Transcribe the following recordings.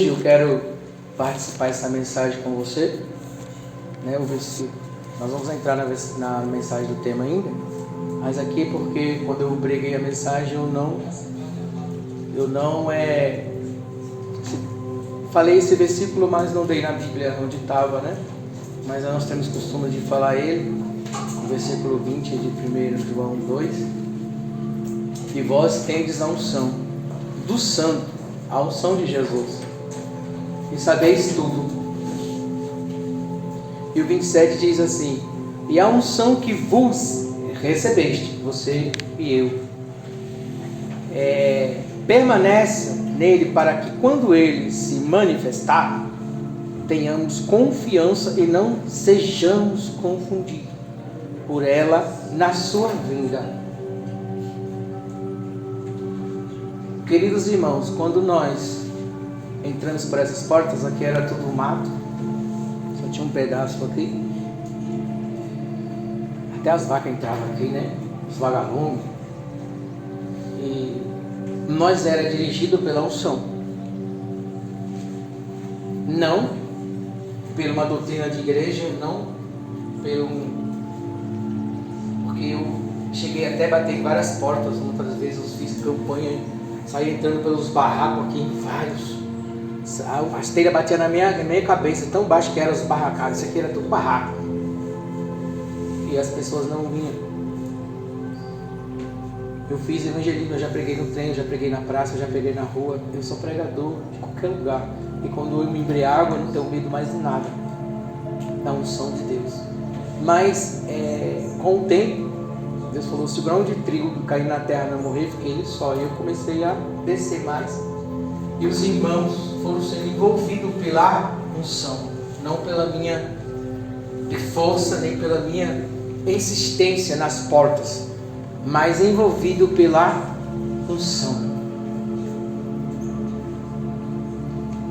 Eu quero participar dessa mensagem com você, né? O versículo. Nós vamos entrar na mensagem do tema ainda, mas aqui porque quando eu preguei a mensagem eu não falei esse versículo, mas não dei na Bíblia onde estava, né? Mas nós temos costume de falar ele, o versículo 20 de 1 João 2. E vós tendes a unção do Santo, a unção de Jesus, e sabeis tudo. E o 27 diz assim: e a unção que vos recebeste, você e eu, permanece nele, para que quando ele se manifestar, tenhamos confiança e não sejamos confundidos por ela na sua vinda. Queridos irmãos, quando nós entramos por essas portas, aqui era tudo mato, só tinha um pedaço aqui, até as vacas entravam aqui, né? Os vagalumes. E nós era dirigido pela unção, não por uma doutrina de igreja, não porque eu cheguei até a bater em várias portas, muitas vezes eu fiz campanha, saí entrando pelos barracos aqui em vários. A esteira batia na minha cabeça, tão baixo que eram os barracados. Isso aqui era tudo barraco. E as pessoas não vinham. Eu fiz evangelismo, eu já preguei no trem, eu já preguei na praça, eu já preguei na rua. Eu sou pregador de qualquer lugar. E quando eu me embriago, eu não tenho medo mais de nada, da unção de Deus. Mas com o tempo, Deus falou: se o grão de trigo cair na terra não morrer, fiquei ele só. E eu comecei a descer mais. E os irmãos foram sendo envolvidos pela unção, não pela minha força, nem pela minha insistência nas portas, mas envolvido pela unção.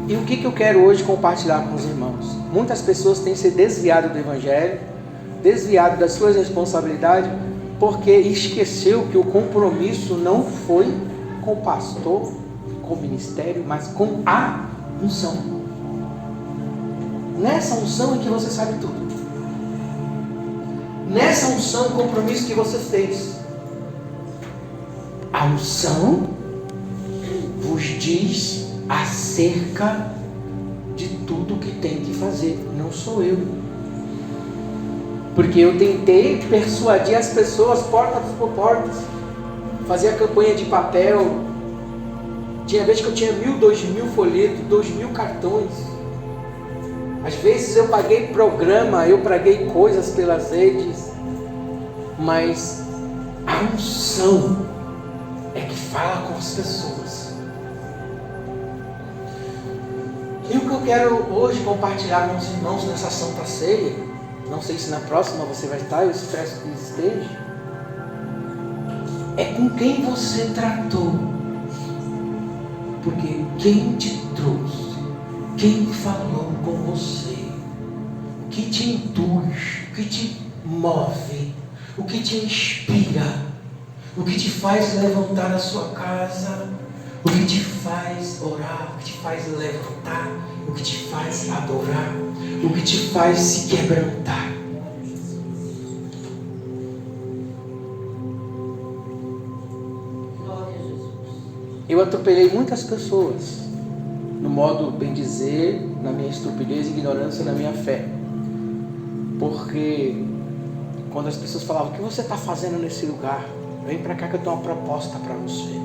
E o que eu quero hoje compartilhar com os irmãos? Muitas pessoas têm se desviado do Evangelho, desviado das suas responsabilidades, porque esqueceu que o compromisso não foi com o pastor, com o ministério, mas com a unção. Nessa unção é que você sabe tudo. Nessa unção, o compromisso que você fez. A unção vos diz acerca de tudo que tem que fazer. Não sou eu. Porque eu tentei persuadir as pessoas portas por portas. Fazia campanha de papel. Tinha vez que eu tinha 1.000, 2.000 folhetos, 2.000 cartões. Às vezes eu paguei programa, eu paguei coisas pelas redes. Mas a unção é que fala com as pessoas. E o que eu quero hoje compartilhar com os irmãos nessa Santa Ceia, não sei se na próxima você vai estar, eu espero que esteja, é com quem você tratou. Porque quem te trouxe, quem falou com você, o que te induz, o que te move, o que te inspira, o que te faz levantar a sua casa, o que te faz orar, o que te faz levantar, o que te faz adorar, o que te faz se quebrantar. Eu atropelei muitas pessoas, no modo bem dizer, na minha estupidez e ignorância da minha fé. Porque quando as pessoas falavam: o que você está fazendo nesse lugar? Vem para cá que eu tenho uma proposta para você.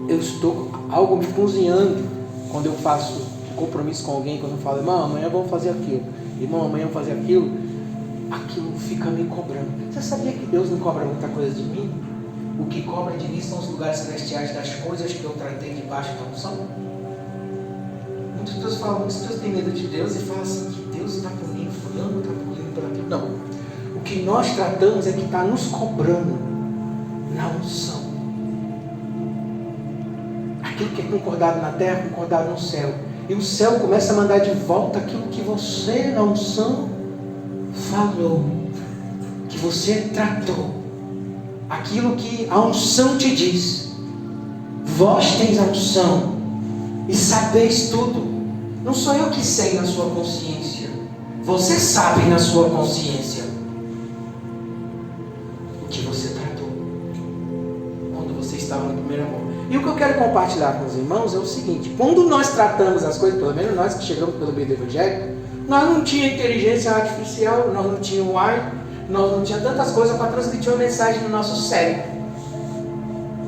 Eu estou algo me cozinhando quando eu faço compromisso com alguém, quando eu falo: irmão, amanhã vamos fazer aquilo, irmão, amanhã vamos fazer aquilo. Aquilo fica me cobrando. Você sabia que Deus não cobra muita coisa de mim? O que cobra de mim são os lugares celestiais das coisas que eu tratei debaixo da unção. Muitas pessoas falam, muitas pessoas têm medo de Deus e falam assim: que Deus está punindo fulano, está punindo por aquilo. Não. O que nós tratamos é que está nos cobrando na unção. Aquilo que é concordado na terra, é concordado no céu. E o céu começa a mandar de volta aquilo que você na unção falou, que você tratou. Aquilo que a unção te diz, Vós tens a unção e sabeis tudo. Não sou eu que sei na sua consciência. Você sabe na sua consciência o que você tratou quando você estava no primeiro amor. E o que eu quero compartilhar com os irmãos é o seguinte: quando nós tratamos as coisas, pelo menos nós que chegamos pelo meio do Evangelho, nós não tínhamos inteligência artificial, nós não tínhamos ar, nós não tínhamos tantas coisas para transmitir uma mensagem no nosso cérebro.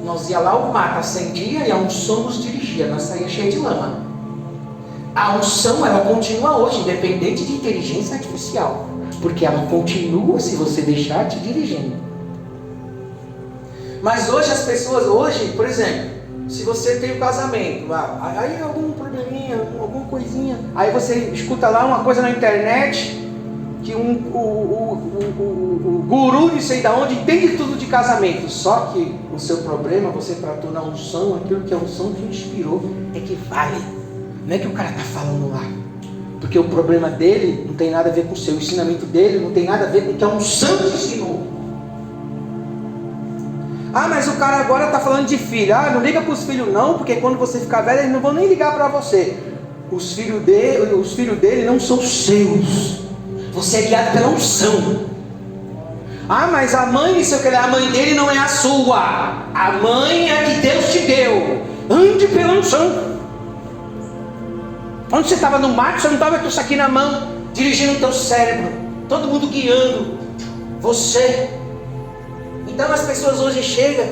Nós ia lá, o mato acendia e a unção nos dirigia, nós saía cheio de lama. A unção, ela continua hoje, independente de inteligência artificial, porque ela continua se você deixar te dirigindo. Mas hoje as pessoas, por exemplo, se você tem um casamento, aí algum probleminha, alguma coisinha, aí você escuta lá uma coisa na internet, que o guru não sei de onde entende tudo de casamento, só que o seu problema você tratou na unção, aquilo que a unção te inspirou é que vale, não é que o cara está falando lá, porque o problema dele não tem nada a ver com o seu, o ensinamento dele não tem nada a ver com o que a unção te ensinou. Mas o cara agora está falando de filho. Não liga para os filhos não, porque quando você ficar velho, eles não vão nem ligar para você. Os filhos dele não são seus. Você é guiado pela unção. Mas a mãe, a mãe dele não é a sua. A mãe é que Deus te deu. Ande pela unção. Quando você estava no mato, você não estava com isso aqui na mão, dirigindo o teu cérebro. Todo mundo guiando você. Então as pessoas hoje chegam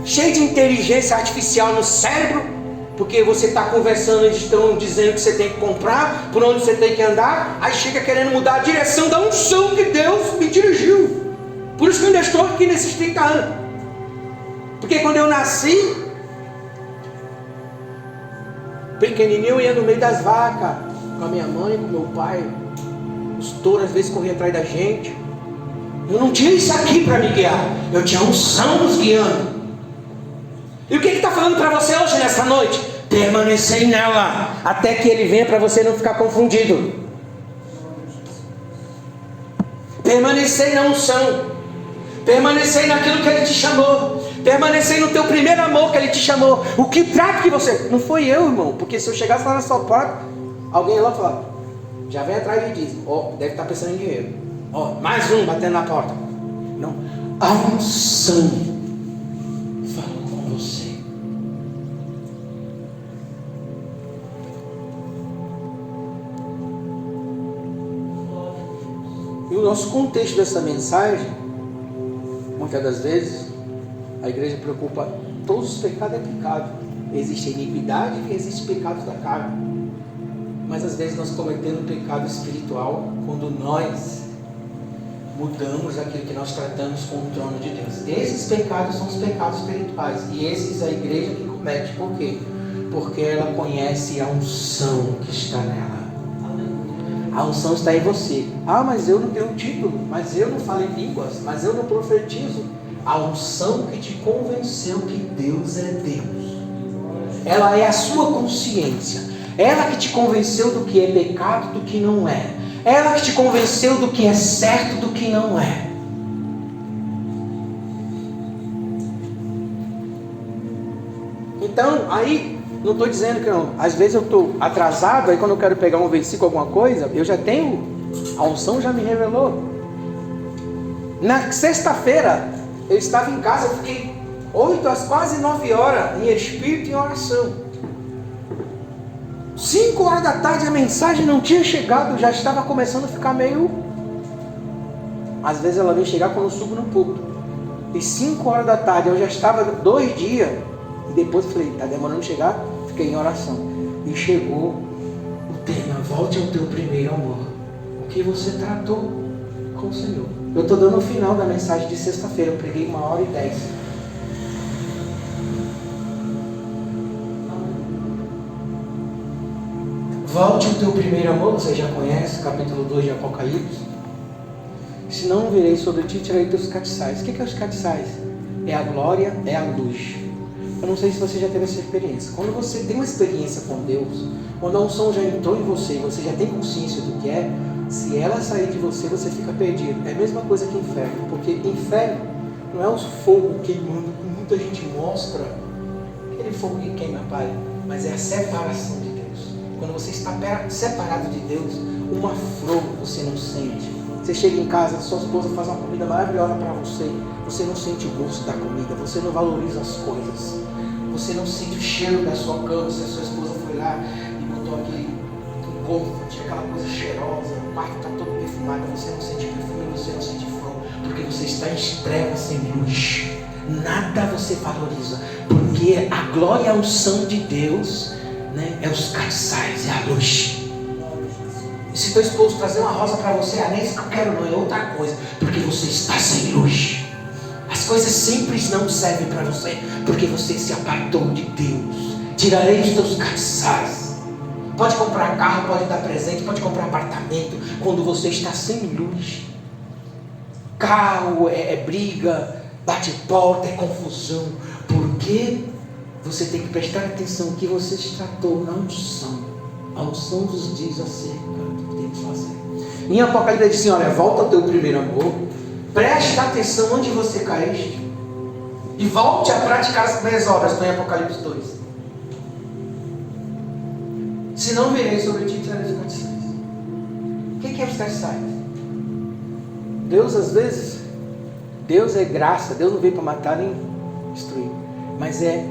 cheias de inteligência artificial no cérebro, porque você está conversando, eles estão dizendo que você tem que comprar, por onde você tem que andar, aí chega querendo mudar a direção da unção que Deus me dirigiu. Por isso que eu ainda estou aqui nesses 30 anos. Porque quando eu nasci, pequenininho, eu ia no meio das vacas, com a minha mãe, com meu pai, os touros às vezes corriam atrás da gente. Eu não tinha isso aqui para me guiar, eu tinha unção nos guiando. E o que está falando para você hoje nessa noite? Permanecer nela, até que ele venha, para você não ficar confundido. Permanecer na unção, permanecer naquilo que ele te chamou, permanecer no teu primeiro amor que ele te chamou. O que trata que você... Não foi eu, irmão, porque se eu chegasse lá na sua porta, alguém ia lá falar, já vem atrás e diz, deve estar pensando em dinheiro. Mais um batendo na porta. Não, a unção falou com você. E o nosso contexto dessa mensagem, muitas das vezes, a igreja preocupa, todos os pecados é pecado. Existe iniquidade e existe pecados da carne. Mas às vezes nós cometemos pecado espiritual quando nós mudamos aquilo que nós tratamos com o trono de Deus. Esses pecados são os pecados espirituais. E esses a igreja que comete. Por quê? Porque ela conhece a unção que está nela. A unção está em você. Mas eu não tenho título. Mas eu não falo em línguas. Mas eu não profetizo. A unção que te convenceu que Deus é Deus. Ela é a sua consciência. Ela que te convenceu do que é pecado, do que não é. Ela que te convenceu do que é certo, do que não é. Então, aí, não estou dizendo que não. Às vezes eu estou atrasado, aí quando eu quero pegar um versículo, alguma coisa, eu já tenho, a unção já me revelou. Na sexta-feira, eu estava em casa, eu fiquei 8 às quase 9 horas, em espírito e em oração. 5 horas da tarde a mensagem não tinha chegado, já estava começando a ficar meio... Às vezes ela vem chegar quando eu subo no púlpito. E 5 horas da tarde eu já estava 2 dias. E depois eu falei, está demorando a chegar? Fiquei em oração. E chegou o tema, volte ao teu primeiro amor. O que você tratou com o Senhor. Eu estou dando o final da mensagem de sexta-feira, eu preguei 1h10. Volte ao teu primeiro amor, você já conhece, capítulo 2 de Apocalipse. Se não virei sobre ti, tirei teus catiçais. O que é os catiçais? É a glória, é a luz. Eu não sei se você já teve essa experiência. Quando você tem uma experiência com Deus, quando a unção já entrou em você, você já tem consciência do que é, se ela sair de você, você fica perdido. É a mesma coisa que inferno, porque inferno não é o fogo queimando que muita gente mostra. aquele fogo que queima a palha, mas é a separação de Deus. Quando você está separado de Deus, uma flor você não sente. Você chega em casa, sua esposa faz uma comida maravilhosa para você, você não sente o gosto da comida, você não valoriza as coisas, você não sente o cheiro da sua cama. Se a sua esposa foi lá e botou aquele comfort, aquela coisa cheirosa, o quarto está todo perfumado, você não sente perfume, você não sente flor, porque você está em trevas sem luz. Nada você valoriza, porque a glória e a unção de Deus, né, é os castiçais, é a luz. E se teu esposo trazer uma rosa para você, nem isso que eu quero não, é outra coisa, porque você está sem luz. As coisas simples não servem para você, porque você se apartou de Deus. Tirarei os teus castiçais. Pode comprar carro, pode dar presente, pode comprar apartamento, quando você está sem luz. Carro é briga, bate porta, é confusão, porque você tem que prestar atenção que você se tratou na unção. A unção vos diz acerca do que tem que fazer. Em Apocalipse diz assim: olha, volta ao teu primeiro amor, preste atenção onde você caíste e volte a praticar as minhas obras. Estou em Apocalipse 2. Se não virei sobre ti, tirarei as condições. O que é os castiçais? Deus, às vezes, Deus é graça. Deus não veio para matar nem destruir, mas é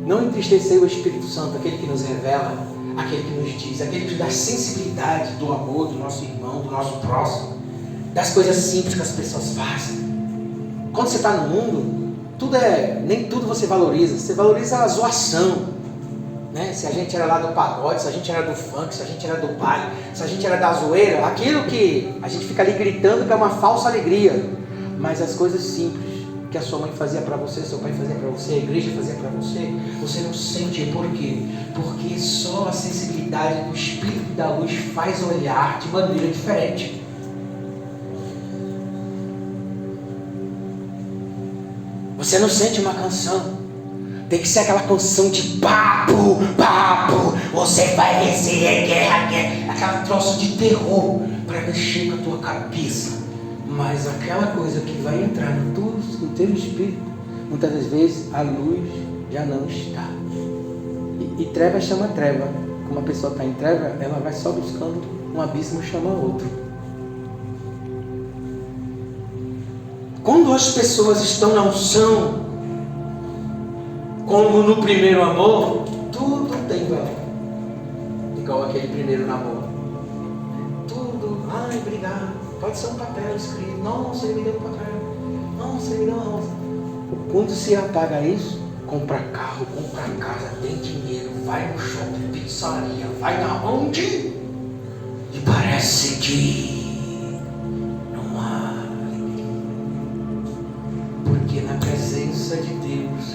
não entristecer o Espírito Santo, aquele que nos revela, aquele que nos diz, aquele que nos dá sensibilidade do amor do nosso irmão, do nosso próximo, das coisas simples que as pessoas fazem. Quando você está no mundo, nem tudo você valoriza a zoação, né? Se a gente era lá do pagode, se a gente era do funk, se a gente era do baile, se a gente era da zoeira, aquilo que a gente fica ali gritando que é uma falsa alegria, mas as coisas simples que a sua mãe fazia para você, seu pai fazia para você, a igreja fazia para você, você não sente. Por quê? Porque só a sensibilidade do Espírito da luz faz olhar de maneira diferente. Você não sente uma canção, tem que ser aquela canção de papo, você vai vencer, guerra, aquela troço de terror para mexer com a tua cabeça. Mas aquela coisa que vai entrar no teu espírito, muitas das vezes a luz já não está. E treva chama treva. Como a pessoa está em treva, ela vai só buscando um abismo, chama outro. Quando as pessoas estão na unção, como no primeiro amor, tudo tem valor. Igual aquele primeiro namoro. Tudo, ai, obrigado. Pode ser um papel escrito, nossa, ele me deu um papel, nossa, ele me deu uma rosa. Quando se apaga isso, compra carro, compra casa, tem dinheiro, vai no shopping, pizzaria, vai na onde? E parece que não há alegria. Porque na presença de Deus,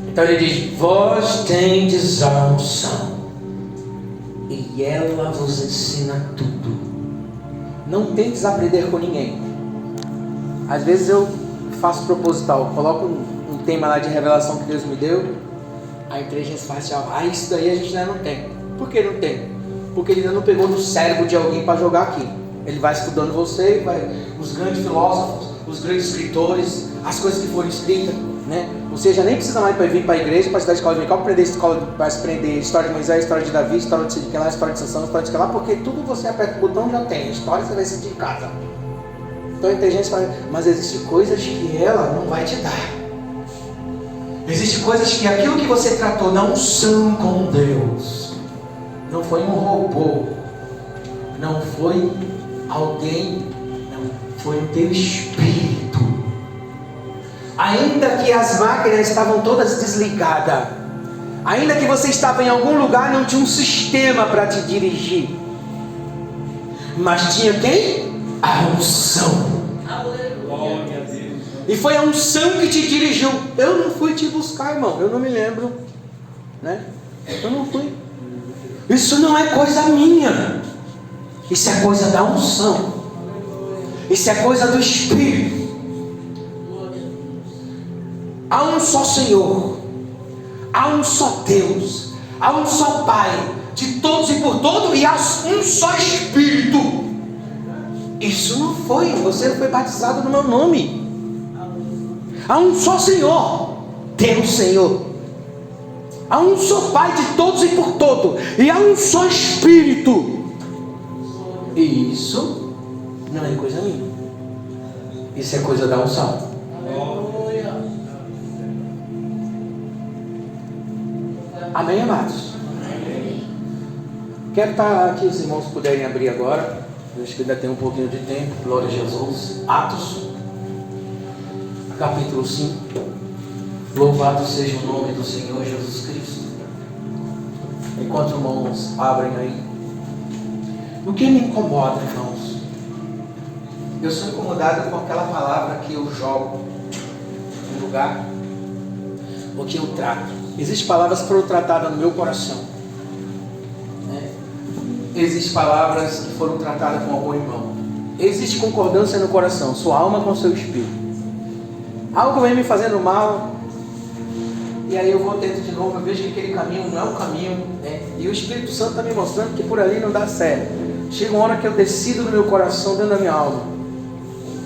então ele diz: vós tendes a unção, e ela vos ensina tudo. Não tentes aprender com ninguém. Às vezes eu faço proposital, coloco um tema lá de revelação que Deus me deu, a inteligência artificial, isso daí a gente ainda não tem. Por que não tem? Porque ele ainda não pegou no cérebro de alguém para jogar aqui. Ele vai estudando você, os grandes filósofos, os grandes escritores, as coisas que foram escritas, né? Você já nem precisa mais vir para a igreja para estudar escola dominical, para aprender história de Moisés, história de Davi, história de Sidquelá, história de Sansão, história de lá, porque tudo você aperta o botão já tem. A história você vai sentir em casa. Então a inteligência fala, mas existem coisas que ela não vai te dar. Existem coisas que aquilo que você tratou na unção com Deus, não foi um robô, não foi alguém, não, foi o teu espírito. Ainda que as máquinas estavam todas desligadas, ainda que você estava em algum lugar, não tinha um sistema para te dirigir, mas tinha quem? A unção. E foi a unção que te dirigiu. Eu não fui te buscar, irmão, eu não me lembro, né? Eu não fui. Isso não é coisa minha, isso é coisa da unção, isso é coisa do Espírito. Há um só Senhor, há um só Deus, há um só Pai, de todos e por todos, e há um só Espírito. Isso não foi, você não foi batizado no meu nome. Há um só Senhor, Deus Senhor. Há um só Pai de todos e por todo. E há um só Espírito. E isso não é coisa minha. Isso é coisa da unção. Amém, amados? Quero estar aqui, os irmãos puderem abrir agora. Eu acho que ainda tem um pouquinho de tempo. Glória a Jesus. Atos, capítulo 5. Louvado seja o nome do Senhor Jesus Cristo. Enquanto os irmãos abrem aí. O que me incomoda, irmãos? Eu sou incomodado com aquela palavra que eu jogo no lugar, o que eu trato. Existem palavras que foram tratadas no meu coração. Existem palavras que foram tratadas com algum irmão. Existe concordância no coração, sua alma com seu espírito. Algo vem me fazendo mal, e aí eu vou dentro de novo, eu vejo que aquele caminho não é um caminho, e o Espírito Santo está me mostrando que por ali não dá certo. Chega uma hora que eu decido no meu coração, dentro da minha alma,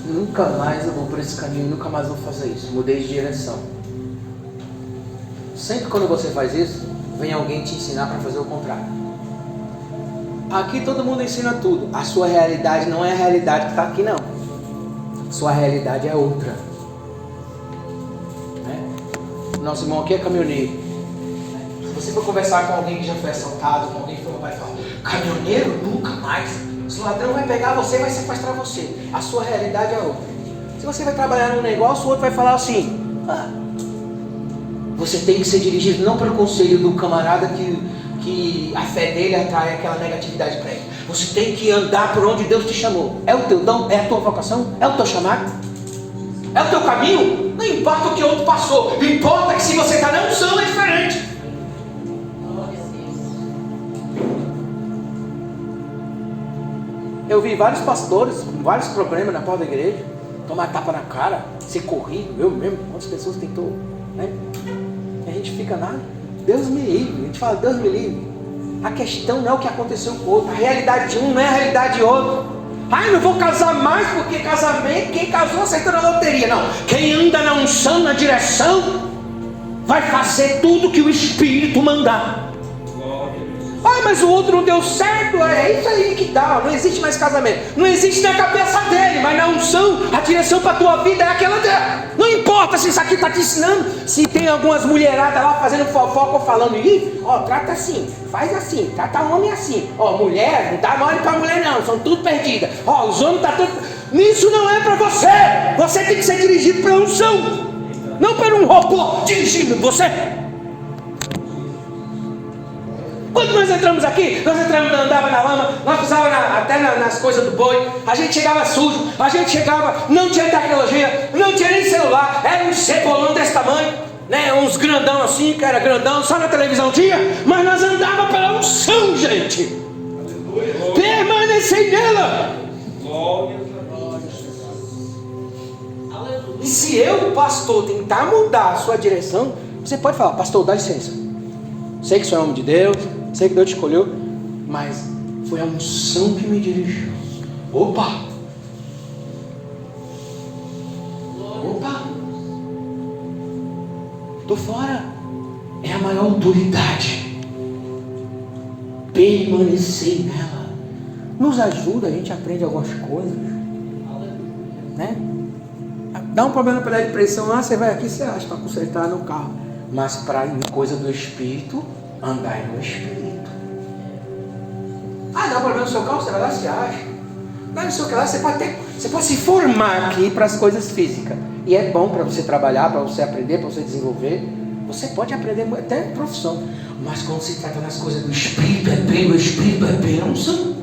nunca mais eu vou por esse caminho, nunca mais vou fazer isso. Mudei de direção. Sempre quando você faz isso, vem alguém te ensinar para fazer o contrário. Aqui todo mundo ensina tudo. A sua realidade não é a realidade que está aqui, não. Sua realidade é outra. Nosso irmão aqui é caminhoneiro. Se você for conversar com alguém que já foi assaltado, com alguém que foi roubado, e falar, caminhoneiro? Nunca mais. Se o ladrão vai pegar você, vai sequestrar você. A sua realidade é outra. Se você vai trabalhar num negócio, o outro vai falar assim, você tem que ser dirigido não pelo conselho do camarada que a fé dele atrai aquela negatividade para ele. Você tem que andar por onde Deus te chamou. É o teu dom? É a tua vocação? É o teu chamado? É o teu caminho? Não importa o que o outro passou. Importa que se você está na unção é diferente. Eu vi vários pastores com vários problemas na porta da igreja. Tomar tapa na cara, ser corrido. Eu mesmo, quantas pessoas tentou, né? E a gente fica nada. Deus me livre. A gente fala, Deus me livre. A questão não é o que aconteceu com o outro. A realidade de um não é a realidade de outro. Ai, não vou casar mais porque casamento, quem casou aceita na loteria. Não, quem anda na unção, na direção, vai fazer tudo que o Espírito mandar. Ah, mas o outro não deu certo. É isso aí que dá, não existe mais casamento. Não existe na cabeça dele, mas na unção, a direção para a tua vida é aquela dela. Não importa se isso aqui está te ensinando. Se tem algumas mulheradas lá fazendo fofoca ou falando, trata assim, faz assim, trata homem assim. Mulher, não dá mole para mulher não, são tudo perdidas. Os homens estão tudo... Isso não é para você. Você tem que ser dirigido pela unção, não por um robô dirigindo você. Quando nós entramos aqui, andava na lama, nós pisávamos até nas coisas do boi, a gente chegava sujo, não tinha tecnologia, não tinha nem celular, era um cebolão desse tamanho, né? Uns grandão assim, que era grandão, só na televisão tinha, mas nós andávamos pela unção, gente. Permanecei nela. E se eu, pastor, tentar mudar a sua direção, você pode falar, pastor, dá licença. Sei que você é homem de Deus, sei que Deus te escolheu, mas foi a unção que me dirigiu. Opa! Tô fora. É a maior autoridade. Permanecer nela. Nos ajuda, a gente aprende algumas coisas, né? Dá um problema para de pressão, você vai aqui, você acha para consertar no carro. Mas para coisa do Espírito, andar no Espírito. Dá um problema no seu carro, você vai lá, você acha. Não sei o que lá, você pode se formar aqui para as coisas físicas. E é bom para você trabalhar, para você aprender, para você desenvolver. Você pode aprender até profissão. Mas quando se trata das coisas do Espírito, é bem o Espírito, é bem a unção.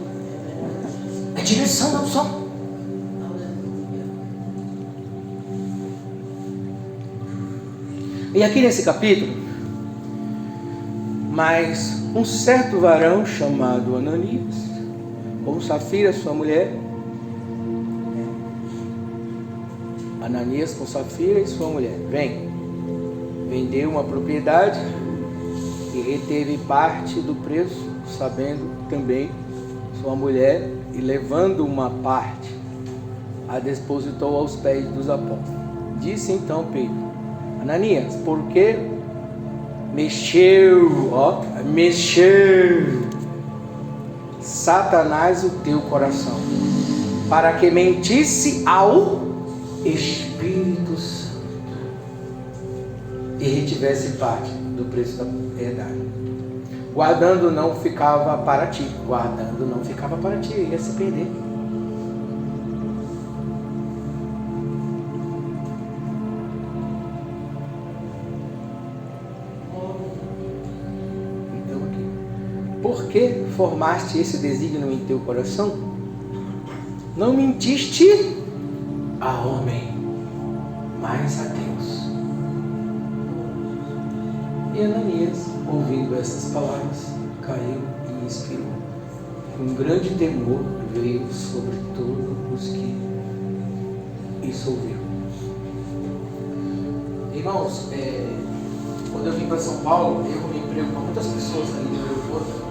É direção da unção. E aqui nesse capítulo, mas um certo varão chamado Ananias, com Safira, sua mulher, Ananias com Safira e sua mulher, vendeu uma propriedade e reteve parte do preço, sabendo também sua mulher, e levando uma parte a depositou aos pés dos apóstolos. Disse então Pedro: Ananias, por que mexeu Satanás o teu coração, para que mentisse ao Espírito Santo e retivesse parte do preço da verdade? Guardando não ficava para ti, ia se perder. Por que formaste esse desígnio em teu coração? Não mentiste a homem, mas a Deus. E Ananias, ouvindo essas palavras, caiu e expirou. Um grande temor veio sobre todos os que isso ouviram. Irmãos, quando eu vim para São Paulo, eu me emprego com muitas pessoas ali no aeroporto.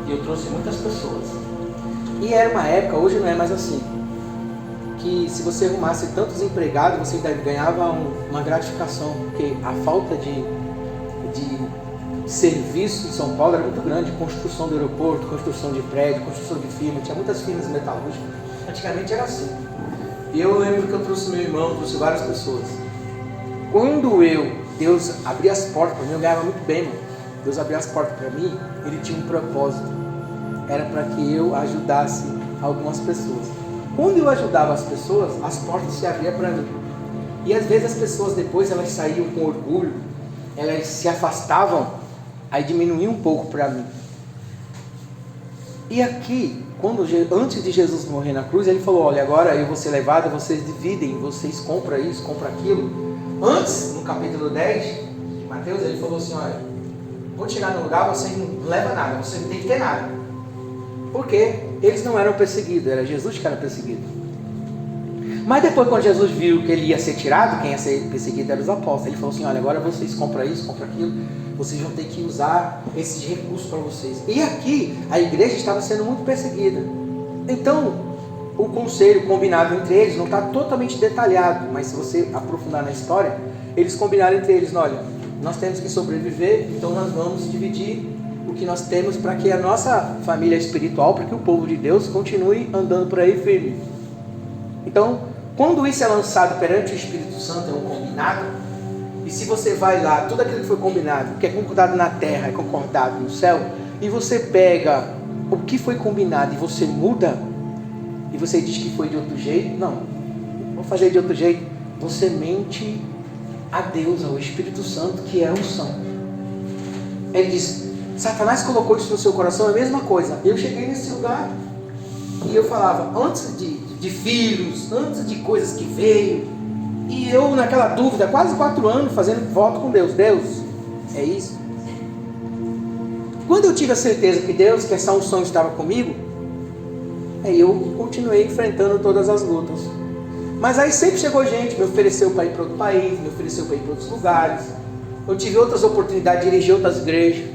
E eu trouxe muitas pessoas. E era uma época, hoje não é mais assim, que se você arrumasse tantos empregados, você ganhava uma gratificação, porque a falta de serviço em São Paulo era muito grande. Construção do aeroporto, construção de prédio, construção de firma, tinha muitas firmas metalúrgicas. Antigamente era assim. E eu lembro que eu trouxe meu irmão, trouxe várias pessoas. Quando Deus abria as portas para mim, eu ganhava muito bem, mano. Deus abriu as portas para mim, Ele tinha um propósito. Era para que eu ajudasse algumas pessoas. Quando eu ajudava as pessoas, as portas se abriam para mim. E às vezes as pessoas depois, elas saíam com orgulho, elas se afastavam, aí diminuía um pouco para mim. E aqui, antes de Jesus morrer na cruz, Ele falou: olha, agora eu vou ser levado, vocês dividem, vocês compram isso, compram aquilo. Antes, no capítulo 10 de Mateus, Ele falou assim: olha, quando chegar no lugar, você não leva nada, você não tem que ter nada. Porque eles não eram perseguidos, era Jesus que era perseguido. Mas depois, quando Jesus viu que ele ia ser tirado, quem ia ser perseguido eram os apóstolos. Ele falou assim: olha, agora vocês compram isso, compram aquilo, vocês vão ter que usar esses recursos para vocês. E aqui, a igreja estava sendo muito perseguida. Então, o conselho combinado entre eles não está totalmente detalhado, mas se você aprofundar na história, eles combinaram entre eles: olha, nós temos que sobreviver, então nós vamos dividir o que nós temos para que a nossa família espiritual, para que o povo de Deus continue andando por aí firme. Então, quando isso é lançado perante o Espírito Santo, é um combinado, e se você vai lá, tudo aquilo que foi combinado, que é concordado na terra, é concordado no céu, e você pega o que foi combinado e você muda, e você diz que foi de outro jeito, não, vou fazer de outro jeito, você mente a Deus, ao Espírito Santo, que é a unção. Ele diz: Satanás colocou isso no seu coração, é a mesma coisa. Eu cheguei nesse lugar e eu falava, antes de filhos, antes de coisas que veio, e eu naquela dúvida, quase 4 anos, fazendo voto com Deus: Deus, é isso? Quando eu tive a certeza que Deus, que essa unção estava comigo, aí eu continuei enfrentando todas as lutas. Mas aí sempre chegou gente, me ofereceu para ir para outro país, me ofereceu para ir para outros lugares. Eu tive outras oportunidades de dirigir outras igrejas.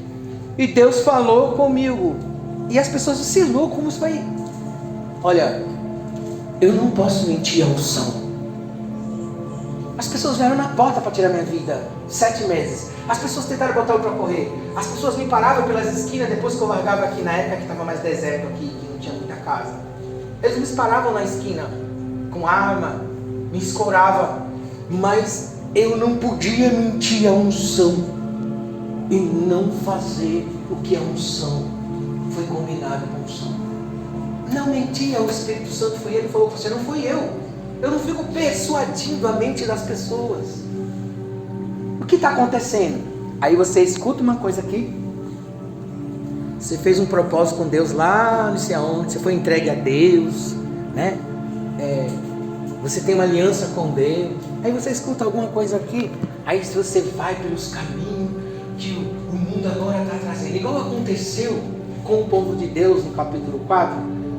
E Deus falou comigo. E as pessoas disseram: você é louco, como isso vai? Olha, eu não posso mentir a unção. As pessoas vieram na porta para tirar minha vida, 7 meses. As pessoas tentaram botar eu para correr. As pessoas me paravam pelas esquinas depois que eu largava aqui, na época que estava mais deserto aqui, que não tinha muita casa. Eles me paravam na esquina com arma, me escoravam, mas eu não podia mentir a unção e não fazer o que a unção foi combinado com a unção. Não mentia, o Espírito Santo foi Ele, falou: você não foi eu não fico persuadindo a mente das pessoas. O que está acontecendo? Aí você escuta uma coisa aqui, você fez um propósito com Deus lá, não sei aonde, você foi entregue a Deus, né? Você tem uma aliança com Deus. Aí você escuta alguma coisa aqui, aí você vai pelos caminhos que o mundo agora está trazendo, igual aconteceu com o povo de Deus no capítulo 4,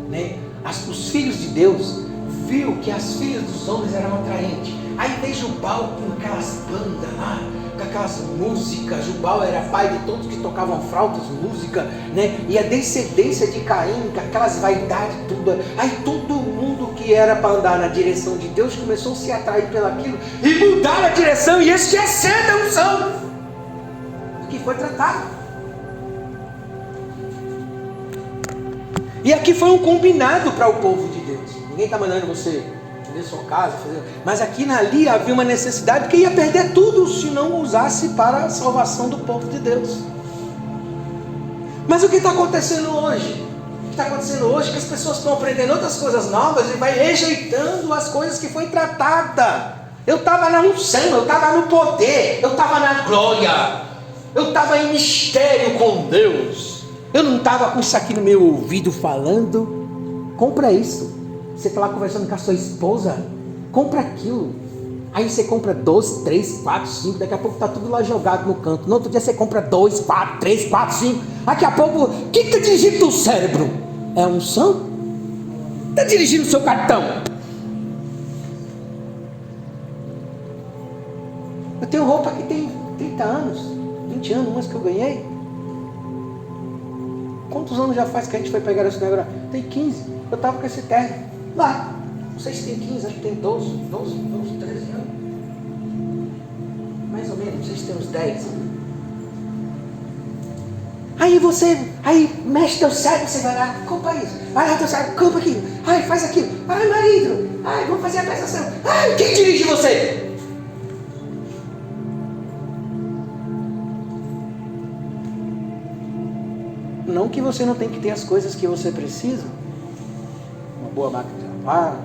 né? Os filhos de Deus viu que as filhas dos homens eram atraentes. Aí veio Jubal com aquelas bandas lá, com aquelas músicas. Jubal era pai de todos que tocavam flautas, música, né? E a descendência de Caim, com aquelas vaidades tudo. Aí todo mundo que que era para andar na direção de Deus começou a se atrair pelaquilo e mudar a direção e esquecer da unção que foi tratado. E aqui foi um combinado para o povo de Deus. Ninguém está mandando você vender sua casa, mas aqui ali havia uma necessidade que ia perder tudo se não usasse para a salvação do povo de Deus. Mas o que está acontecendo hoje? O que está acontecendo hoje é que as pessoas estão aprendendo outras coisas novas e vai rejeitando as coisas que foi tratada. Eu estava na unção, eu estava no poder, eu estava na glória, eu estava em mistério com Deus. Eu não estava com isso aqui no meu ouvido falando. Compra isso. Você está lá conversando com a sua esposa, compra aquilo. Aí você compra 2, 3, 4, 5. Daqui a pouco está tudo lá jogado no canto. No outro dia você compra 2, 4, 3, 4, 5. Daqui a pouco, o que está dirigindo o teu cérebro? É a unção? Está dirigindo o seu cartão? Eu tenho roupa que tem 30 anos, 20 anos, umas que eu ganhei. Quantos anos já faz que a gente foi pegar esse negócio? Tem 15. Eu estava com esse terno lá. Não sei se tem 15, acho que tem 12, 13 anos. Mais ou menos, não sei se tem uns 10. Aí mexe teu cérebro, você vai lá, compra isso. Vai lá teu cérebro, compra aquilo. Ai, faz aquilo. Ai, marido. Ai, vamos fazer a prestação. Ai, quem dirige você? Não que você não tem que ter as coisas que você precisa. Uma boa máquina de lavar,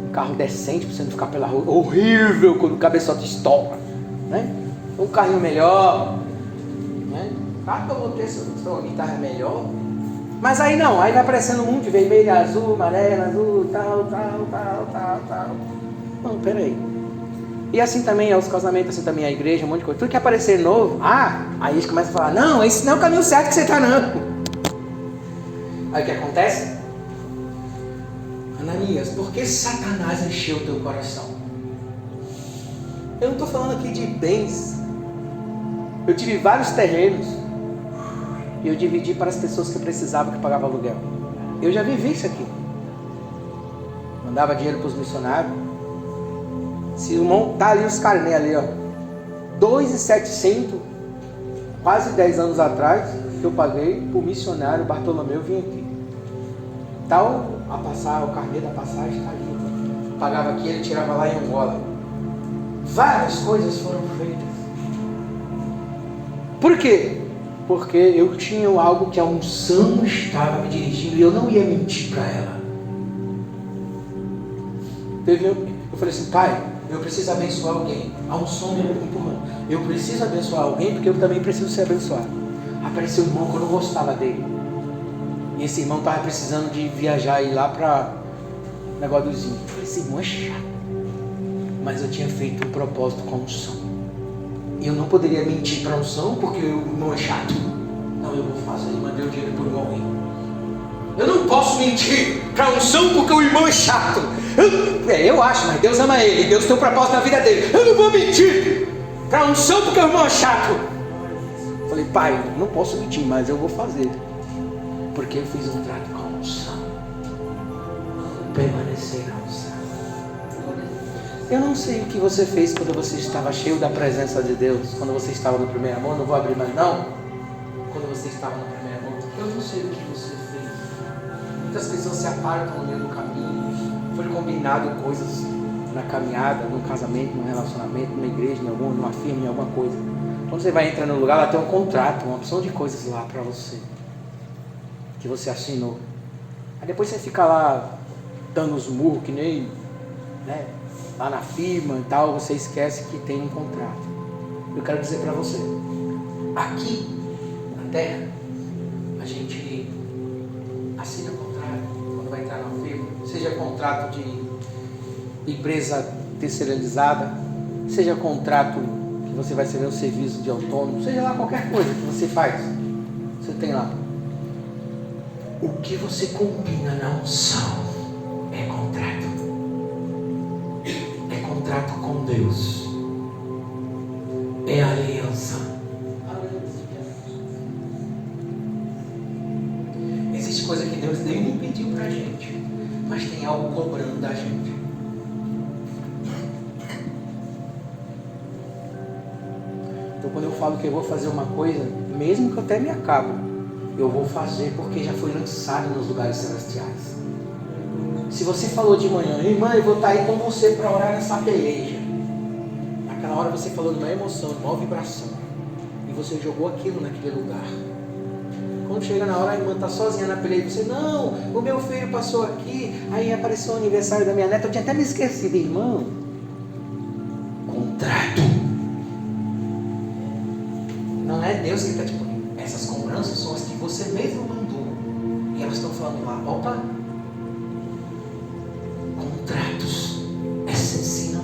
um carro decente para você não ficar pela rua horrível quando o cabeçote estoura, né? Um carrinho melhor, né? Claro que eu vou ter sua guitarra melhor, mas aí não, aí vai aparecendo um monte de vermelho, azul, amarelo, azul, tal. Não, peraí. E assim também é os casamentos, assim também é a igreja, um monte de coisa. Tudo que aparecer novo, aí eles começam a falar, não, esse não é o caminho certo que você está, não. Aí o que acontece? Ananias, por que Satanás encheu o teu coração? Eu não estou falando aqui de bens. Eu tive vários terrenos e eu dividi para as pessoas que precisavam, que pagavam aluguel. Eu já vivi isso aqui. Mandava dinheiro para os missionários. Se o irmão tá ali os carnês ali, ó, 2.700, quase 10 anos atrás, que eu paguei por missionário Bartolomeu vim aqui. Tal a passar, o carnê da passagem está ali. Pagava aqui, ele tirava lá em Angola. Várias coisas foram feitas. Por quê? Porque eu tinha algo que a unção estava me dirigindo e eu não ia mentir para ela. Eu falei assim, pai, eu preciso abençoar alguém. A unção me empurrando. Eu preciso abençoar alguém porque eu também preciso ser abençoado. Apareceu um irmão que eu não gostava dele. E esse irmão estava precisando de viajar e ir lá para o negócio dos índios. Eu falei, esse irmão é chato. Mas eu tinha feito um propósito com a unção. E eu não poderia mentir para a unção porque o irmão é chato. Não, eu vou fazer. E mandei o dinheiro para o irmão ir. Eu não posso mentir para a unção porque o irmão é chato. Eu acho, mas Deus ama ele. Deus tem um propósito na vida dele. Eu não vou mentir para a unção porque o irmão é chato. Falei, pai, não posso mentir, mas eu vou fazer. Porque eu fiz um trato com a unção. Permanecer na unção. Eu não sei o que você fez quando você estava cheio da presença de Deus. Quando você estava no primeiro amor, não vou abrir mais não. Quando você estava no primeiro amor, eu não sei o que você fez. Muitas pessoas se apartam no meio do caminho. Foi combinado coisas na caminhada, no casamento, no relacionamento, numa igreja, numa firma, em alguma coisa. Quando você vai entrar no lugar, lá tem um contrato, uma opção de coisas lá para você. Que você assinou. Aí depois você fica lá dando os murros, que nem, né, lá na firma e tal, você esquece que tem um contrato. Eu quero dizer para você, aqui na terra, a gente assina contrato quando vai entrar na firma, seja contrato de empresa terceirizada, seja contrato que você vai receber um serviço de autônomo, seja lá qualquer coisa que você faz, você tem lá. O que você combina na unção é contrato. É contrato com Deus. É aliança. Existe coisa que Deus nem pediu pra gente, mas tem algo cobrando. Então quando eu falo que eu vou fazer uma coisa, mesmo que eu até me acabo, eu vou fazer porque já foi lançado nos lugares celestiais. Se você falou de manhã, irmã, eu vou estar aí com você para orar nessa peleja. Naquela hora você falou de uma emoção, de uma vibração. E você jogou aquilo naquele lugar. Quando chega na hora, a irmã está sozinha na peleja. Você, não, o meu filho passou aqui. Aí apareceu o aniversário da minha neta. Eu tinha até me esquecido, irmão. Contrato. Não é Deus que está te punindo. Essas cobranças são as que você mesmo mandou. E elas estão falando lá, opa. Contratos. É sim, não.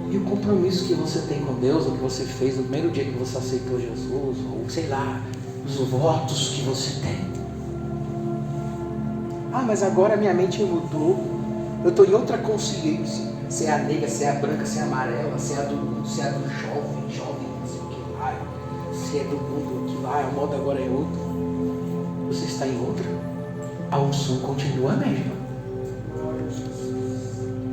E o compromisso que você tem com Deus, ou que você fez no primeiro dia que você aceitou Jesus, ou sei lá, os votos que você tem. Ah, mas agora minha mente mudou. Eu estou em outra consciência. Se é a negra, se é a branca, se é a amarela, se é a do mundo, se é a do jovem, não sei o que lá. Se é do mundo que lá, a moda agora é outra. Você está em outra. A unção continua a mesma.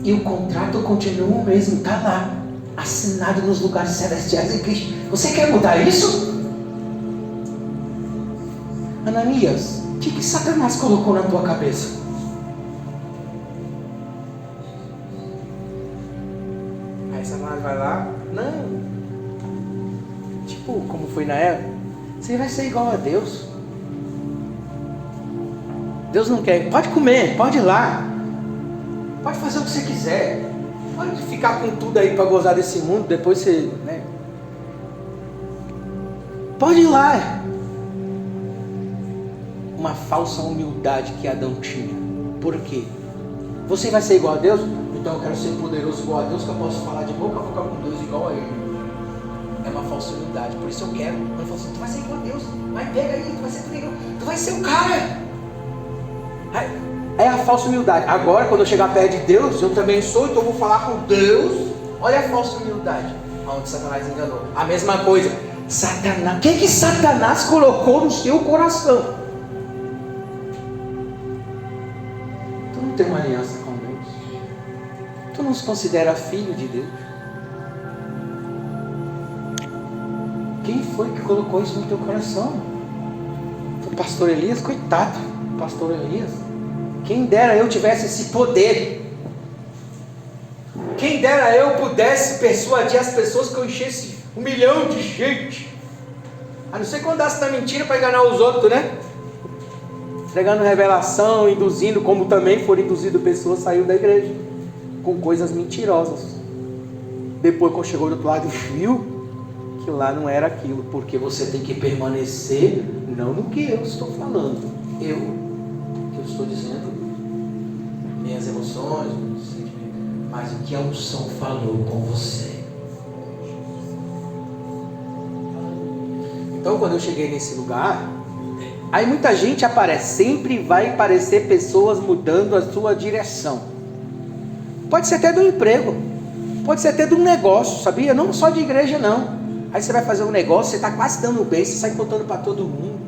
E o contrato continua o mesmo, está lá, assinado nos lugares celestiais em Cristo. Você quer mudar isso? Ananias, o que Satanás colocou na tua cabeça? Aí Satanás vai lá, não. Tipo, como foi na época, você vai ser igual a Deus. Deus não quer, pode comer, pode ir lá. Pode fazer o que você quiser. Pode ficar com tudo aí para gozar desse mundo. Depois você, né? Pode ir lá. Uma falsa humildade que Adão tinha. Por quê? Você vai ser igual a Deus? Então eu quero ser poderoso igual a Deus, que eu posso falar de boca a boca com Deus igual a Ele. É uma falsa humildade. Por isso eu quero. Eu falo assim, tu vai ser igual a Deus. Vai, pega aí, tu vai ser igual. Tu vai ser o cara. É a falsa humildade. Agora, quando eu chegar perto de Deus, eu também sou, então eu vou falar com Deus. Olha a falsa humildade, onde Satanás enganou. A mesma coisa. Satanás. O que Satanás colocou no seu coração? Tu não tem uma aliança com Deus. Tu não se considera filho de Deus. Quem foi que colocou isso no teu coração? Foi o pastor Elias? Coitado, pastor Elias. Quem dera eu tivesse esse poder. Quem dera eu pudesse persuadir as pessoas que eu enchesse 1 milhão de gente. A não ser que eu andasse na mentira para enganar os outros, né? Entregando revelação, induzindo, como também foram induzido pessoas, saiu da igreja com coisas mentirosas. Depois, quando chegou do outro lado, viu que lá não era aquilo. Porque você tem que permanecer, não no que eu estou falando. Eu estou dizendo minhas emoções, mas o que a unção falou com você. Então, quando eu cheguei nesse lugar, aí muita gente aparece. Sempre vai aparecer pessoas mudando a sua direção. Pode ser até do emprego, pode ser até de um negócio, sabia? Não só de igreja não. Aí você vai fazer um negócio, você está quase dando bem, você sai contando para todo mundo.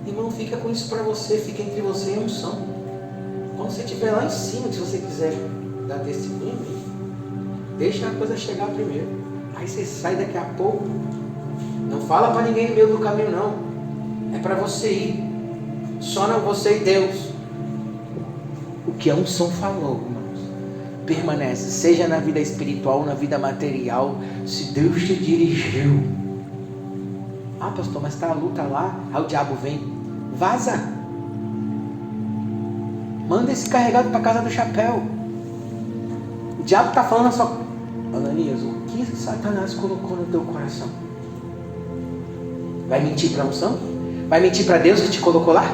Irmão, fica com isso para você, fica entre você e a unção. Quando você estiver lá em cima, se você quiser dar testemunho, deixa a coisa chegar primeiro. Aí você sai daqui a pouco. Não fala para ninguém no meio do caminho não. É para você ir. Só não você e Deus. O que a unção falou, irmãos, permanece. Seja na vida espiritual ou na vida material. Se Deus te dirigiu. Ah, pastor, mas está a luta lá. Aí o diabo vem. Vaza. Manda esse carregado para casa do chapéu. O diabo está falando na sua... Ananias, o que Satanás colocou no teu coração? Vai mentir para a unção? Vai mentir para Deus que te colocou lá?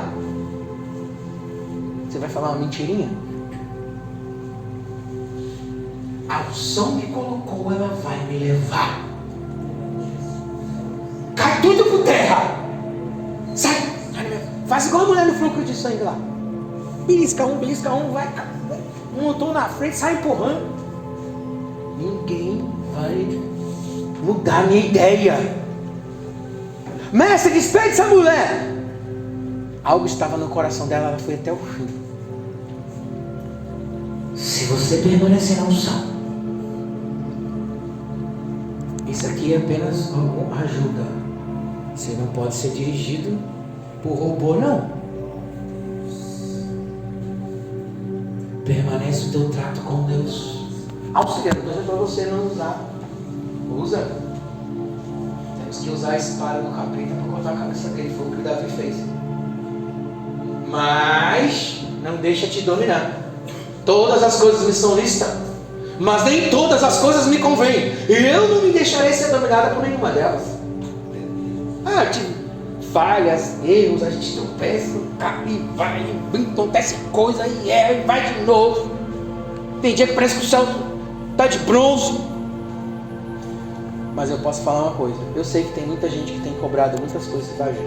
Você vai falar uma mentirinha? A unção que colocou, ela vai me levar. Cai tudo por terra. Sai. Faz igual a mulher no fluxo de sangue lá. Belisca um, vai. Um motor na frente, sai empurrando. Ninguém vai mudar a minha ideia. Mestre, despede essa mulher. Algo estava no coração dela, ela foi até o fim. Se você permanecer na unção, Isso aqui é apenas alguma ajuda. Você não pode ser dirigido por robô, não. Permanece o teu trato com Deus. Auxiliando, mas é para você não usar. Usa. Temos que usar a espada do capeta para cortar a cabeça dele. Foi o que o Davi fez. Mas não deixa te dominar. Todas as coisas me são lícitas, mas nem todas as coisas me convêm. E eu não me deixarei ser dominada por nenhuma delas. Falhas, erros, a gente tropeça, cai e vai, acontece coisa e erra e vai de novo. Tem dia que parece que o céu está de bronze. Mas eu posso falar uma coisa. Eu sei que tem muita gente que tem cobrado muitas coisas da gente.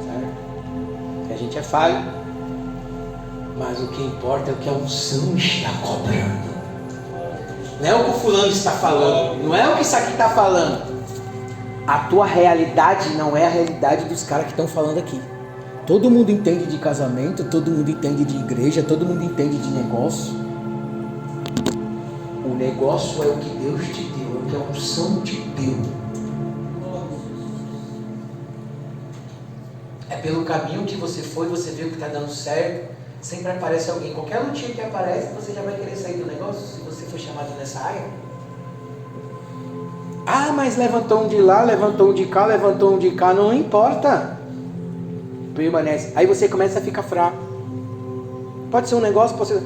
Certo? Que a gente é falho. Mas o que importa é o que a unção está cobrando. Não é o que o fulano está falando. Não é o que isso aqui está falando. A tua realidade não é a realidade dos caras que estão falando aqui. Todo mundo entende de casamento, todo mundo entende de igreja, todo mundo entende de negócio. O negócio é o que Deus te deu, é o que a unção te deu. É pelo caminho que você foi, você viu que está dando certo. Sempre aparece alguém. Qualquer lutinha que aparece, você já vai querer sair do negócio, se você for chamado nessa área. Mas levantou um de lá, levantou um de cá, levantou um de cá, não importa. Permanece. Aí você começa a ficar fraco. Pode ser um negócio, pode ser...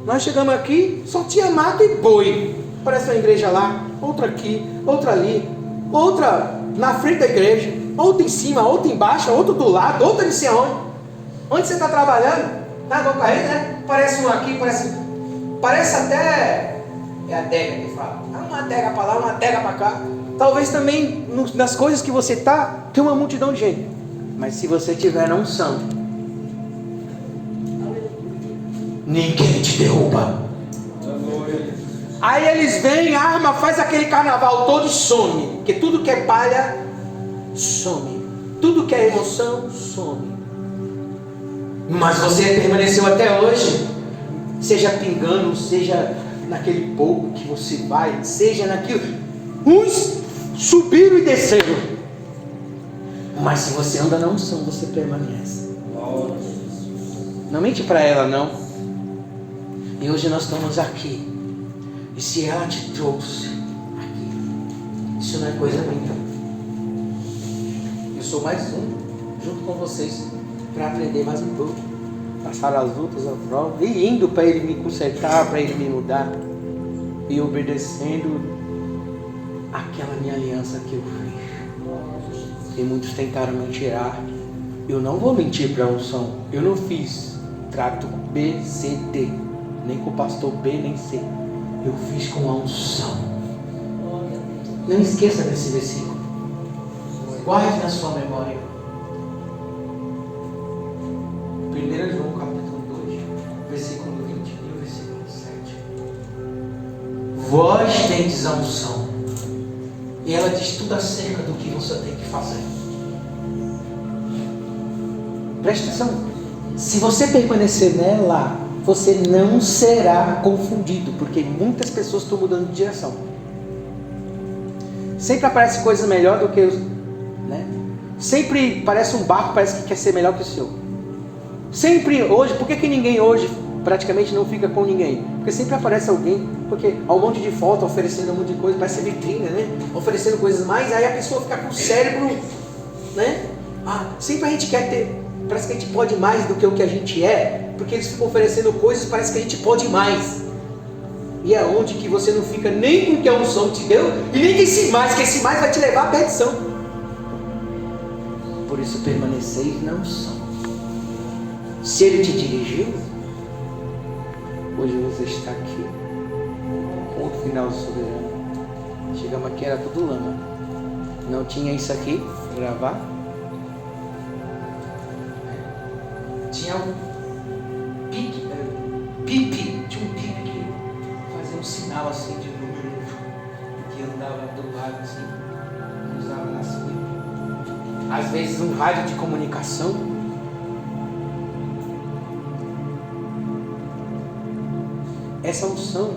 Nós chegamos aqui, só tinha mato e boi. Parece uma igreja lá, outra aqui, outra ali, outra na frente da igreja, outra em cima, outra embaixo, outra do lado, outra não sei aonde. Onde você está trabalhando? Tá com a rede, né? Parece um aqui, parece até... É a adega que fala. Uma adega para lá, uma adega para cá. Talvez também nas coisas que você está, tem uma multidão de gente. Mas se você tiver na unção, ninguém te derruba. Aí eles vêm, arma, faz aquele carnaval todo e some. Porque tudo que é palha, some. Tudo que é emoção, some. Mas você permaneceu até hoje. Seja pingando, seja naquele pouco que você vai, seja naquilo. Uns subiram e desceram. Mas se você anda na unção, você permanece. Não mente para ela, não. E hoje nós estamos aqui. E se ela te trouxe aqui, isso não é coisa minha. Eu sou mais um, junto com vocês, para aprender mais um pouco. Passar as lutas, a prova, e indo para Ele me consertar, para Ele me mudar, e obedecendo aquela minha aliança que eu fiz. E muitos tentaram me tirar. Eu não vou mentir para a unção. Eu não fiz trato B, C, D, nem com o pastor B, nem C. Eu fiz com a unção. Não esqueça desse versículo. Guarde na sua memória. 1 João capítulo 2, versículo 20 e o versículo 7. Vós tendes a unção. E ela diz tudo acerca do que você tem que fazer. Preste atenção. Se você permanecer nela, você não será confundido, porque muitas pessoas estão mudando de direção. Sempre aparece coisa melhor do que os, né? Sempre parece um barco, parece que quer ser melhor que o seu. Sempre hoje, por que ninguém hoje praticamente não fica com ninguém? Porque sempre aparece alguém, porque há um monte de foto oferecendo um monte de coisa, parece vitrine, né? Oferecendo coisas mais, aí a pessoa fica com o cérebro, né? Sempre a gente quer ter, parece que a gente pode mais do que o que a gente é, porque eles ficam oferecendo coisas, parece que a gente pode mais. E é onde que você não fica nem com o que a unção te deu, e nem com esse mais, que esse mais vai te levar à perdição. Por isso permaneceis na unção. Se Ele te dirigiu, hoje você está aqui, ponto final soberano. Chegamos aqui, era tudo lama. Não tinha isso aqui, gravar. Tinha um pique, tinha um pique que fazia um sinal assim de número, que andava do lado assim, usava na sua. Às vezes um rádio de comunicação. Essa unção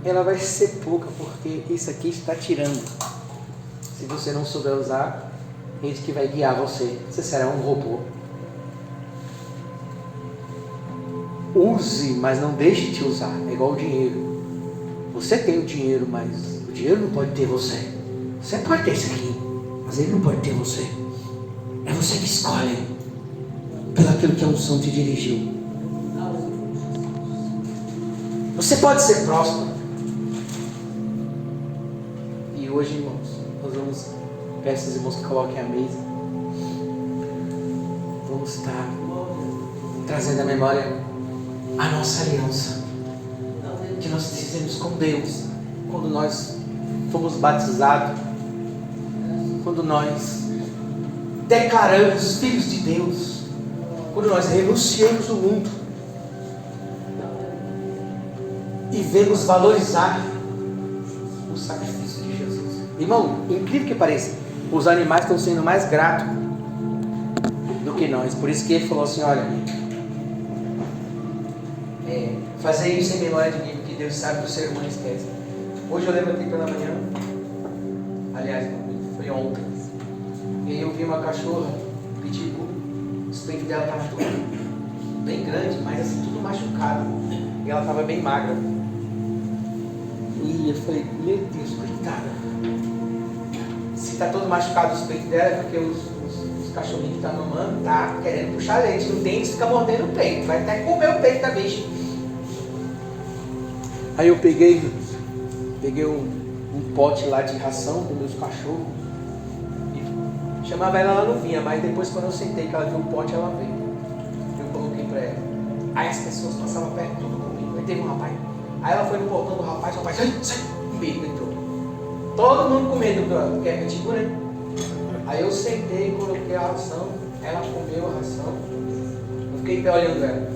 ela vai ser pouca, porque isso aqui está tirando. Se você não souber usar, eis que vai guiar você. Você será um robô. Use, mas não deixe de usar. É igual o dinheiro. Você tem o dinheiro, mas o dinheiro não pode ter você. Você pode ter isso aqui, mas ele não pode ter você. É você que escolhe pelo aquilo que a unção te dirigiu. Você pode ser próspero. E hoje, irmãos, nós vamos peço aos irmãos que coloquem a mesa. Vamos estar trazendo à memória a nossa aliança que nós fizemos com Deus quando nós fomos batizados, quando nós declaramos filhos de Deus, quando nós renunciamos o mundo e vemos valorizar o sacrifício de Jesus. Irmão, incrível que pareça, os animais estão sendo mais gratos do que nós. Por isso que ele falou assim, olha, fazer isso em memória de mim, porque Deus sabe que o ser humano esquece. Hoje eu levantei pela manhã, aliás, foi ontem, e aí eu vi uma cachorra, pitbull, os peitos dela estavam tudo bem grande, mas assim, tudo machucado, e ela estava bem magra. E eu falei, meu Deus, coitada. Se está todo machucado os peitos dela, é porque os cachorrinhos que estão mamando, tá querendo puxar leite, não tem, eles ficam mordendo o peito, vai até comer o peito da bicha. Aí eu peguei um pote lá de ração dos meus cachorros e chamava ela, ela não vinha, mas depois quando eu sentei que ela viu o pote, ela veio. Eu coloquei pra ela. Aí as pessoas passavam perto tudo comigo. Aí teve um rapaz, aí ela foi no portão do rapaz, o rapaz, sai, com medo, entrou. Todo mundo com medo, porque é pitbull, né? Aí eu sentei, coloquei a ração, ela comeu a ração, eu fiquei pé olhando ela.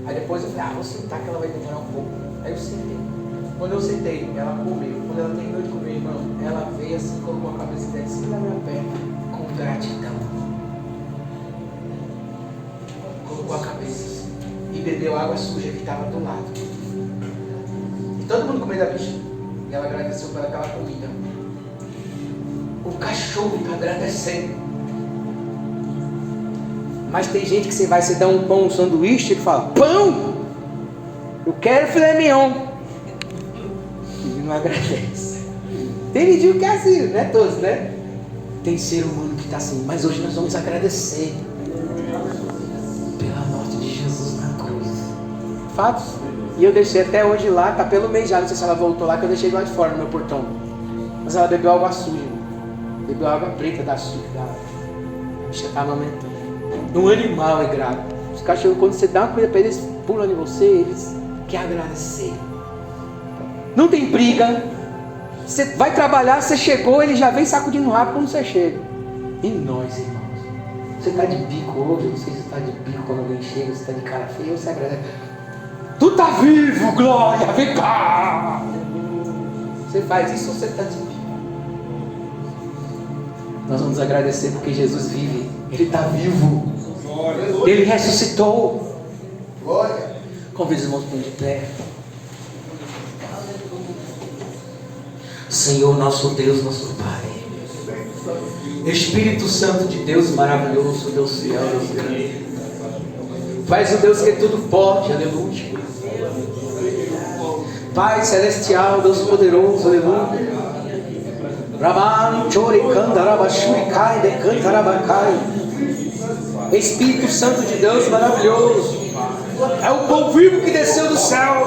Aí depois eu falei, vou sentar que ela vai demorar um pouco. Aí eu sentei. Quando eu sentei, ela comeu. Quando ela terminou de comer, irmão, ela veio assim, colocou a cabeça dela assim na minha perna, com gratidão. Colocou a cabeça assim, e bebeu água suja que estava do lado. E todo mundo comendo a bicha. E ela agradeceu por aquela comida. O cachorro está agradecendo. Mas tem gente que você vai se dar um pão, um sanduíche, ele fala, pão! Eu quero filé mignon. E não agradece. Tem mendigo que é assim, não é todos, né? Tem ser humano que está assim. Mas hoje nós vamos agradecer pela morte de Jesus na cruz. Fatos. E eu deixei até hoje lá, tá pelo mês já, não sei se ela voltou lá, que eu deixei lá de fora no meu portão. Mas ela bebeu água suja. Bebeu água preta da suja. A bicha está amamentando. Um animal é grato. Os cachorros, quando você dá uma coisa para eles, pulam em você, eles querem agradecer. Não tem briga. Você vai trabalhar, você chegou, ele já vem sacudindo rápido quando você chega. E nós, irmãos? Você está de bico hoje, não sei se você está de bico quando alguém chega, você está de cara feia, você agradece. Tu está vivo, glória, vem cá! Você faz isso ou você está de bico? Nós vamos agradecer porque Jesus vive. Ele está vivo. Ele ressuscitou. Convido os irmãos para de pé. Senhor, nosso Deus, nosso Pai. Espírito Santo de Deus maravilhoso, Deus fiel, Deus grande. Faz o Deus que é tudo pode, aleluia. Pai celestial, Deus poderoso, aleluia. Raman, Chori, Kandaraba, Shurikai, Dekantarabakai. Espírito Santo de Deus maravilhoso. É o pão vivo que desceu do céu.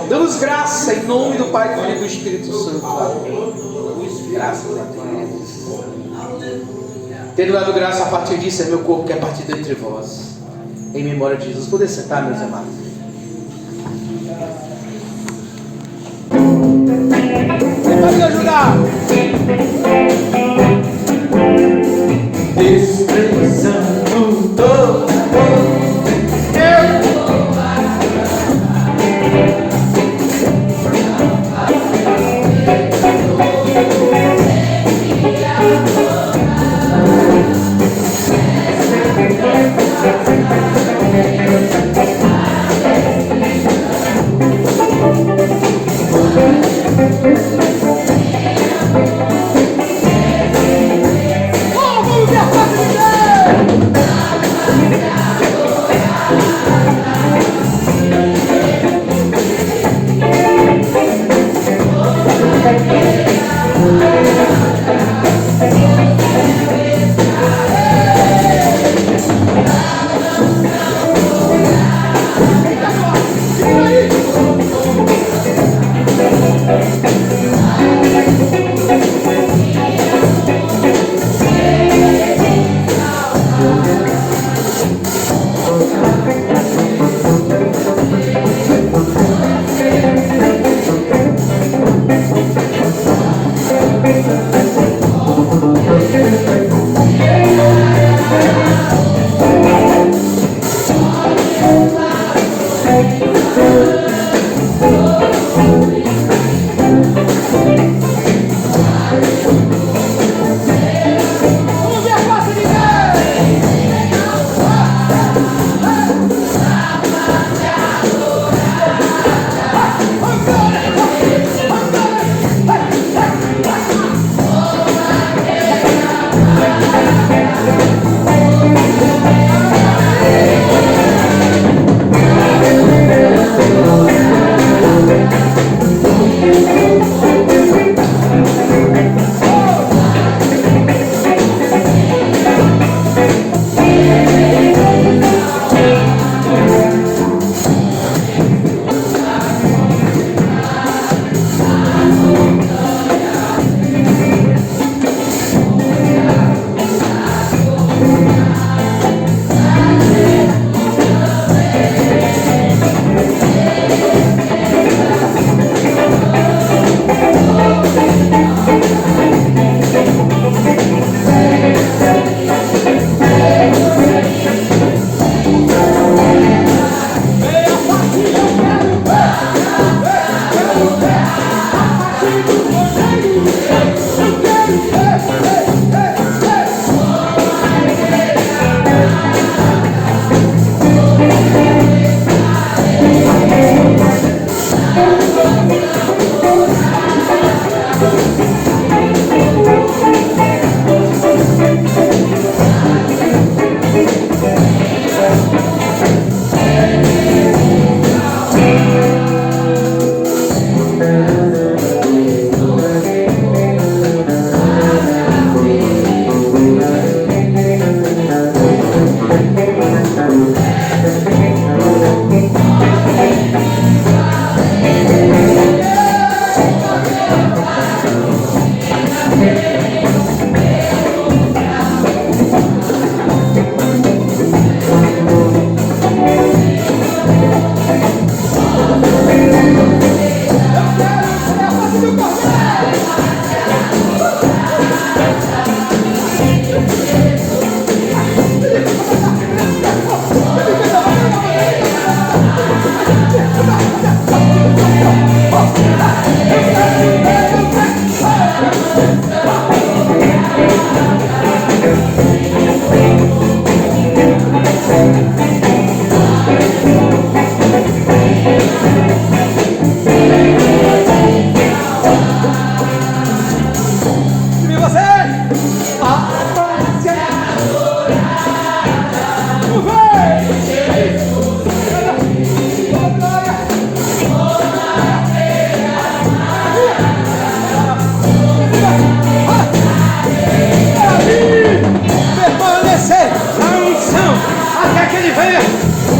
Damos graça em nome do Pai, do Filho e do Espírito Santo. Graças a Deus. Tendo dado graça, a partir disso é meu corpo que é partido entre vós. Em memória de Jesus. Poder sentar, meus amados. Quem pode me ajudar? Desprezando todo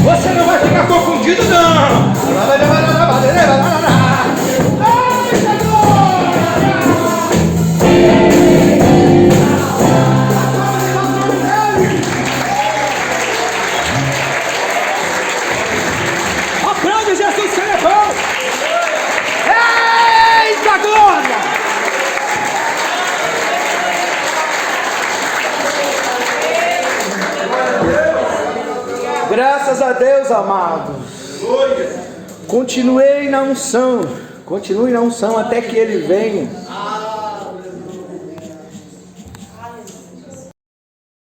Você não vai ficar confundido, não. Aplaude Jesus, que ele é bom. Eita glória! Graças a Deus, amados. Continue na unção até que Ele venha.